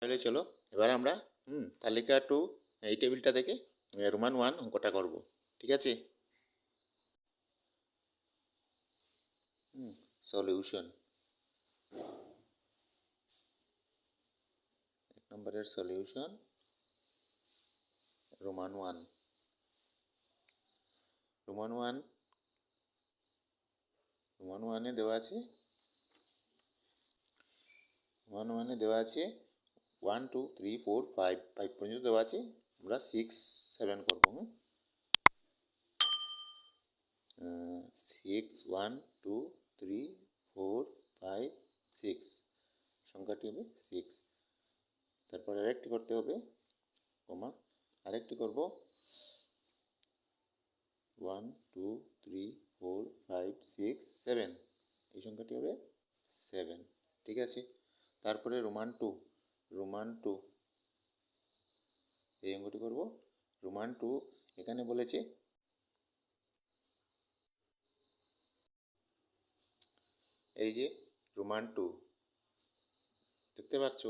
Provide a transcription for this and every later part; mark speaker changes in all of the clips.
Speaker 1: তাহলে চলো এবার আমরা তালিকা 2 এই টেবিলটা থেকে রোমান 1 অঙ্কটা করব। ঠিক আছে? সলিউশন, এক নম্বরের সলিউশন রোমান 1। রোমান 1 এ দেওয়া আছে, রোমান 1 এ দেওয়া আছে 1 2 3 4 5 5 পর্যন্ত দেওয়া আছে। আমরা 6 7 করব। 6 1 2 3 4 5 6 সংখ্যাটি হবে 6। তারপর আরেকটি করতে হবে কমা, আরেকটি করব 1 2 3 4 5 6 7, এই সংখ্যাটি হবে 7। ঠিক আছে? তারপরে রোমান 2 এই অঙ্কটি করব। রোমান 2 এখানে বলেছে এই যে রোমান 2 দেখতে পাচ্ছ,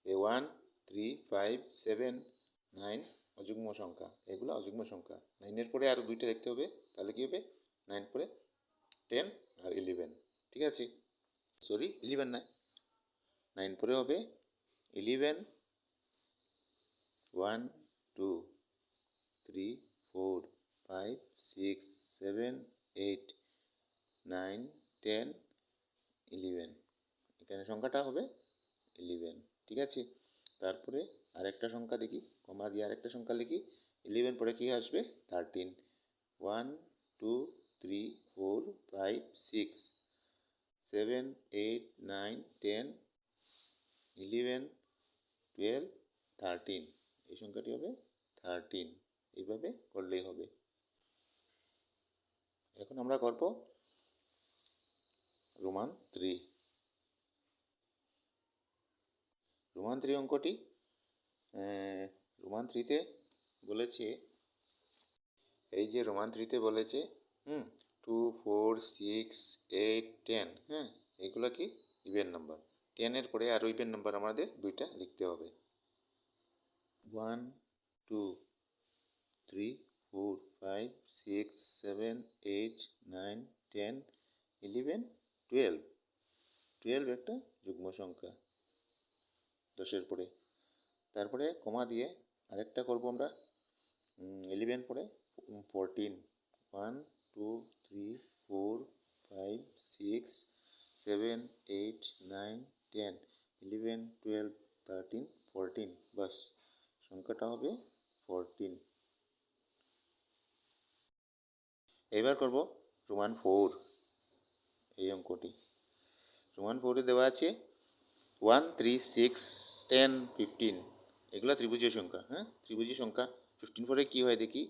Speaker 1: এ 1 3 5 7 9 অযুগ্ম সংখ্যা, এগুলো অযুগ্ম সংখ্যা। 9-এর পরে আরও দুইটা লিখতে হবে, তাহলে কি হবে 9 পরে 10 আর 11। ঠিক আছে? সরি 11 না, 9 পরে হবে 11 1 2 3 4 5 6 7 8 9 10 11, এখানে সংখ্যাটা হবে 11। ঠিক আছে? তারপরে আরেকটা সংখ্যা দেখি, কমা দিয়ে আরেকটা সংখ্যা লিখি। 11 পরে কি আসবে 13। 1 2 3 4 5 6 7 8 9 10 11 12 13, এই সংখ্যাটি হবে 13। এইভাবে করলেই হবে। এখন আমরা করব রোমান 3। রোমান 3 অঙ্কটি রোমান 3-তে বলেছে, এই যে রোমান 3-তে বলেছে 2 4 6 8 10, হ্যাঁ, এগুলো কি ইভেন নাম্বার। 10-এর পরে আরও ইভেন নাম্বার আমাদের দুইটা লিখতে হবে। 1 2 3 4 5 6 7 8 9 10 11 12, 12 একটা যুগ্ম সংখ্যা 10-এর পরে। তারপরে কমা দিয়ে আরেকটা করব আমরা 11 পরে 14। 1 2 3 4 5 6 7 8 9 10 11 12 13 14, বাস সংখ্যাটা হবে 14। এবার করব রোমান 4 এই অঙ্কটি। রোমান 4-এ দেওয়া আছে 1 3 6 10 15, এগুলো ত্রিভুজীয় সংখ্যা। হ্যাঁ, ত্রিভুজীয় সংখ্যা। 15 পরে কি হয় দেখি,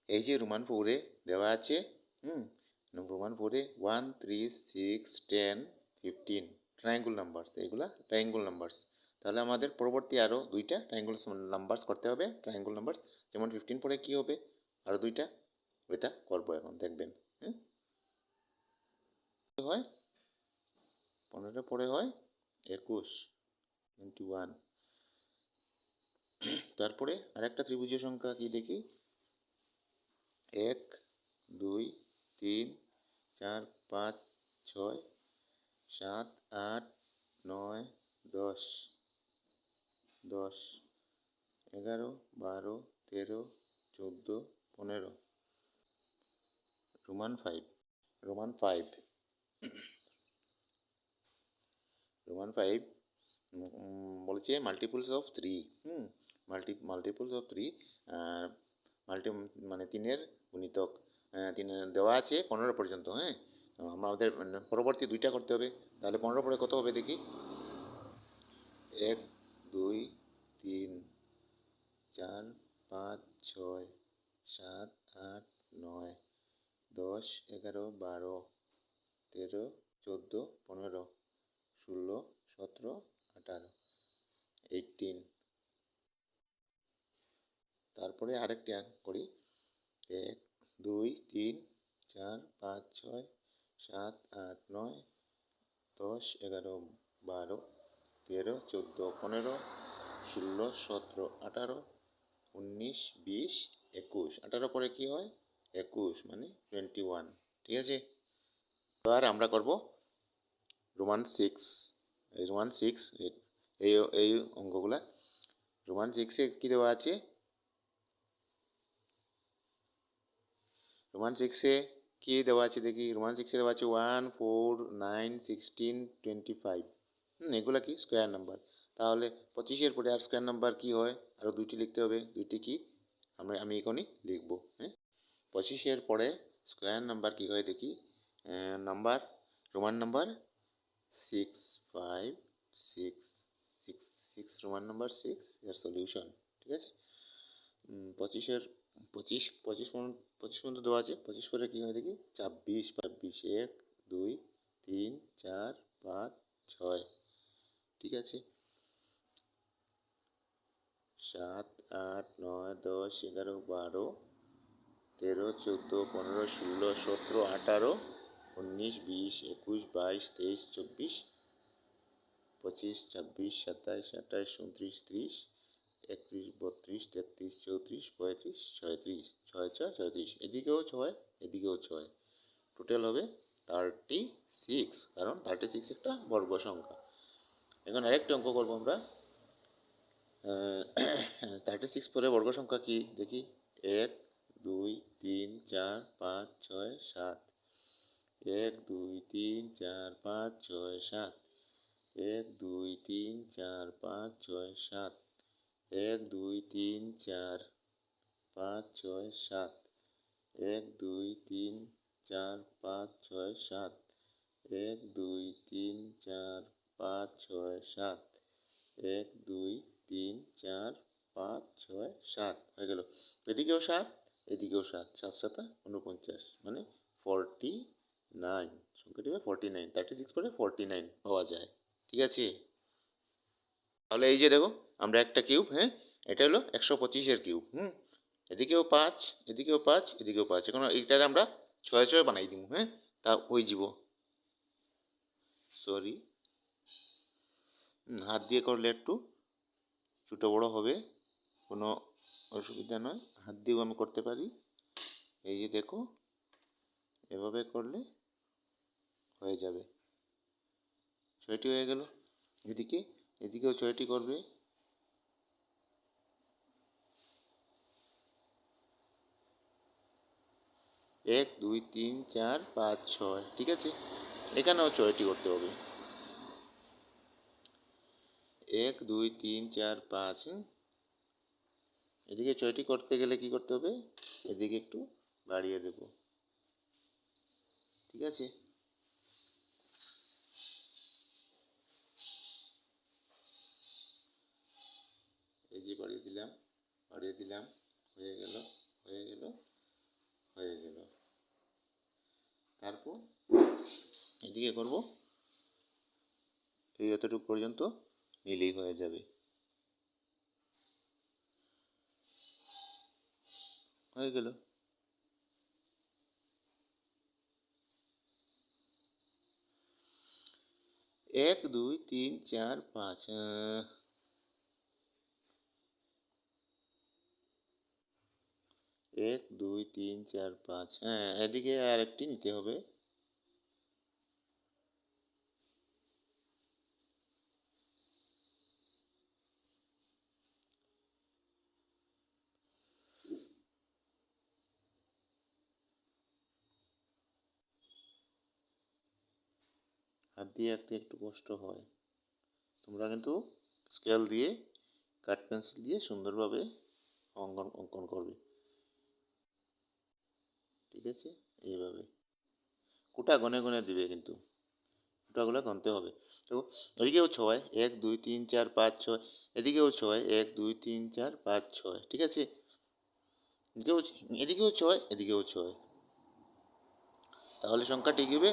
Speaker 1: এই যে রোমান 4-এ দেওয়া আছে রোমান 4-এ 1 3 6 10 15 ট্রায়াঙ্গল নাম্বারস, এগুলা ট্রায়াঙ্গল নাম্বারস। তাহলে আমাদের পরবর্তী আরও দুইটা ট্রায়াঙ্গল নাম্বারস করতে হবে, ট্রায়াঙ্গল নাম্বারস। যেমন 15 পরে কি হবে আরও দুইটা, ওইটা করবো এখন দেখবেন। হয় 15 পরে হয় 21 21। তারপরে আরেকটা ত্রিভুজীয় সংখ্যা কি দেখি, 1 2 3 4 5 6 7 8 9 10 10 11 12 13 14 15, রোমান 5। রোমান 5 রোমান 5 বলছে মাল্টিপলস অফ 3। মাল্টিপলস অফ 3 মানে 3-এর গুণিতক 3 দেওয়া আছে 15 পর্যন্ত। হ্যাঁ, আমাদের পরবর্তী দুইটা করতে হবে। তাহলে 15 পরে কত হবে দেখি, 1 2 3 4 5 6 7 8 9 10 11 12 13 14 15 16 17 18 18। তারপরে আরেকটি করি, 1 2 3 4 5 6 7 8 9 10 11 12 13, 14, 15, 16, 17, 18, 19, 20, 21। 18 পরে কি হয়? 21 মানে 21। ঠিক আছে, এবার আমরা করব রোমান 6। এই রোমান 6 এই এই অঙ্কগুলা রোমান 6-এ কী দেওয়া আছে? রোমান 6-এ কি দেওয়া আছে দেখি। রোমান 6-এ দেওয়া আছে 1, 4, 9, 16, 25। এগুলা কি স্কোয়ার নাম্বার। তাহলে 25-এর পরে আর স্কোয়ার নাম্বার কি হয়? আরও দুইটি লিখতে হবে। দুইটি কি আমি এখনই লিখব। হ্যাঁ, 25-এর পরে স্কোয়ার নাম্বার কি হয় দেখি। Number Roman number 6, 5, 6, 6, 6 Roman number 6 এর সলিউশন। ঠিক আছে, 25-এর 25 25 পর্যন্ত দেওয়া আছে। 25 পরে কী হয় দেখি। 26, 26, 1, 2, 3, 4, 5, 6। ঠিক আছে, 7, 8, 9, 10, 11, 12, 13, 14, 15, 16, 17, 18, 19, 20, 21, 22, 23, 24, 25, 26, 27, 28, 29, 30, 31, 32, 33, 34, 35, 36, 6, 6, 36। এদিকেও 6, এদিকেও 6। টোটাল হবে 36, কারণ 36 একটা বর্গ সংখ্যা। এখন আরেকটা অঙ্ক করবো আমরা। 36 পরে বর্গ সংখ্যা কি দেখি। 1, 2, 3, 4, 5, 6, 7। 1, 2, 3, 4, 5, 6, 7। 1, 2, 3, 4, 5, 6, 7। 1, 2, 3, 4, 5, 6, 7। 1, 2, 3, 4, 5, 6, 7। 1, 2, 3, 4, 5, 6, 7। 1, 2, 3, 4, 5, 6, 7 হয়ে গেল। এদিকেও 7, এদিকেও 7, 7 7 49 মানে 49। সংখ্যাটি হবে 49। 36 পরে 49 পাওয়া যায়। ঠিক আছে, তাহলে এই যে দেখো আমরা একটা কিউব, হ্যাঁ এটা হলো 125-এর কিউব। এদিকেও 5, এদিকেও 5, এদিকেও 5। এখন এইটারে আমরা 6 6 বানাই দিব। হ্যাঁ, তা ওই যাব সরি, হাত দিয়ে করলে একটু ছোটো বড়ো হবে, কোনো অসুবিধা নয়, হাত দিয়েও আমি করতে পারি। এই যে দেখো এভাবে করলে হয়ে যাবে। 6টি হয়ে গেল। এদিকেও 6টি করবে। 1, 2, 3, 4, 5, 6। ঠিক আছে, এখানেও 6টি করতে হবে। 1, 2, 3, 4, 5। এদিকে 6টি করতে গেলে কি করতে হবে? এদিকে একটু বাড়িয়ে দেব। ঠিক আছে, এই যে বাড়িয়ে দিলাম, বাড়িয়ে দিলাম, হয়ে গেল, হয়ে গেল, হয়ে গেল। তারপর এদিকে করব, এই এতটুকু পর্যন্ত নিলেই হয়ে যাবে। হয়ে গেল। 1, 2, 3, 4, 5। 1, 2, 3, 4, 5। হ্যাঁ, এদিকে আর একটি নিতে হবে। হাত দিয়ে আঁকতে একটু কষ্ট হয়। তোমরা কিন্তু স্কেল দিয়ে, কাঠ পেন্সিল দিয়ে সুন্দরভাবে অঙ্কন করবে। ঠিক আছে, এইভাবে কোটা গনে গনে দিবে, কিন্তু কোটাগুলো গনতে হবে। তো এদিকেও 6, 1, 2, 3, 4, 5, 6। এদিকেও 6, 1, 2, 3, 4, 5, 6। ঠিক আছে, এদিকেও এদিকেও 6, এদিকেও 6। তাহলে সংখ্যাটি কি হবে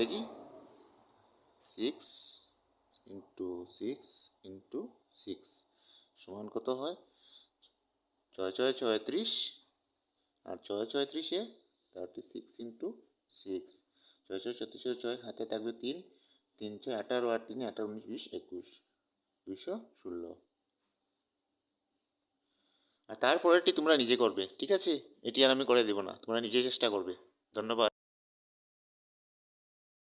Speaker 1: দেখি। 6 ইন্টু 6 ইন্টু 6 সমান কত হয়? 6 6 36, আর 6 36-এ 36 ইন্টু 6। 6 6 36, 6 হাতে থাকবে 3, 3 6 18, আর 3 18, 19, 20, 21। 216। আর তারপরেরটি তোমরা নিজে করবে, ঠিক আছে? এটি আর আমি করে দেবো না, তোমরা নিজে চেষ্টা করবে। ধন্যবাদ।